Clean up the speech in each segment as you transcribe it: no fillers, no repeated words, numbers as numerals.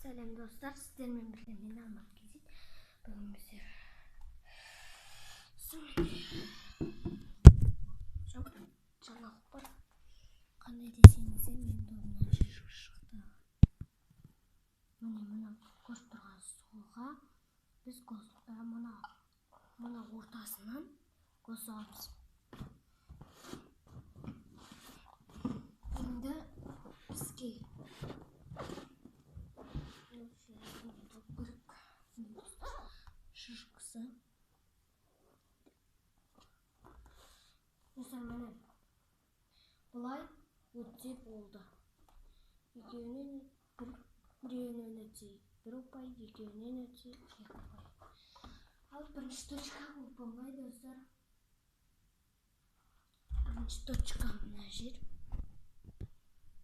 Сәлем достар, сіздермен бірге мен Алмат Кезет. Бүгін біздер жаңалық бар. Қандай десеңіздер, мен домнан шешіп шықты. Мына көріп тұрған суға біз мына ортасынан қосамыз. Енді бізге шышқысы мысалы бұлай өтсе болды. Біреуінен өтсе бір ұпай, екеуінен өтсе екі ұпай. Ал бірінші точка оп-оңай достар. Бірінші точка мына жер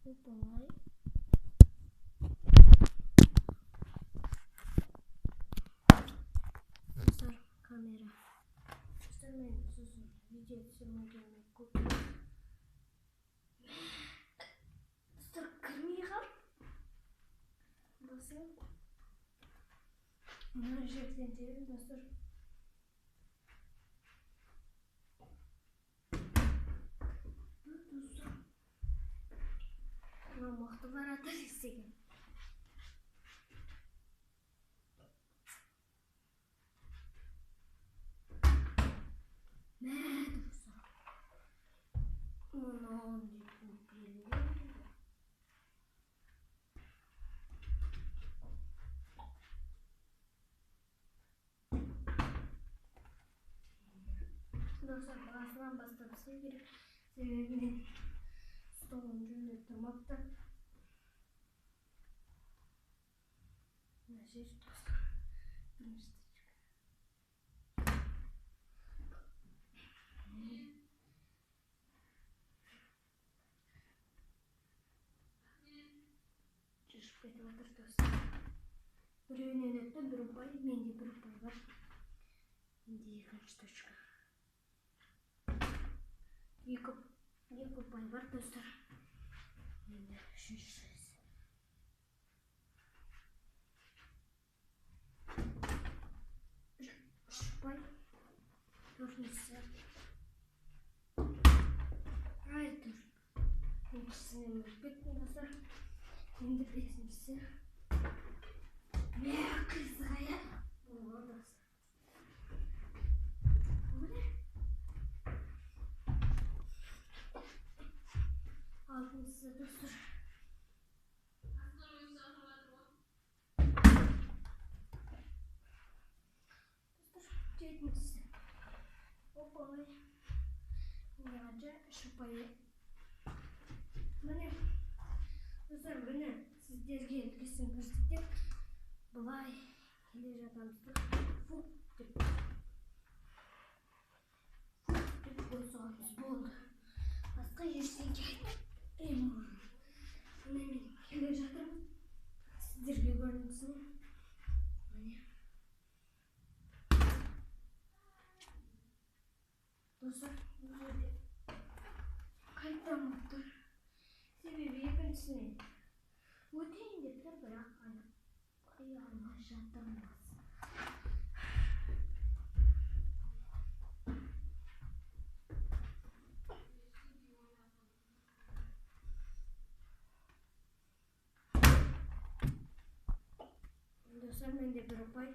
оп-оңай. Достар, камера. Достар, мен сосын видео түсірмегеніме көп. Достар, кірмей қалып. Достар, мына жерден терем достар. Достар, мына мықты барады десеген. Достар, басынан бастап істеу керек. Себебі мен столын жөндеп тұрмапты. Мына жер достар, бірінші точка. Шешіп кетіп жатыр достар. Біреуінен өтті, бір ұпай, менде бір ұпай бар. Менде екінші точка. Екі ұпай бар достар. Енді үшінші. Үш ұпай. Төртіншісі. Екіншісінен өтіп кеттім достар. Енді бесіншісі. Қисығая болған достар. Алтыншысы достар. Жетіншісі. Оп-оңай. Мынаша үш ұпай. Міне достар, міне сіздерге үлгісін көрсетіп былай келе жатамыз. Фуп деп қойсаңыз болды. Басқа ештеңе айтпаймын. Міне мен келе жатырмын. Сіздерге көрінсін. Міне. Достар, бұл жерде қайтамын тұр. Себебі екіншісіне өтейін деп тұр, бірақ қия алмай жатырмыз. Достар, менде бір ұпай.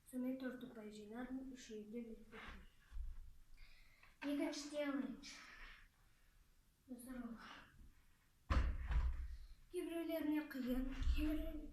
Сонымен төрт ұпай жинадым, үшеуінде беттім. Екіншіде алайыншы. Достар, кейбіреулеріне қиын, кейбіреулеріне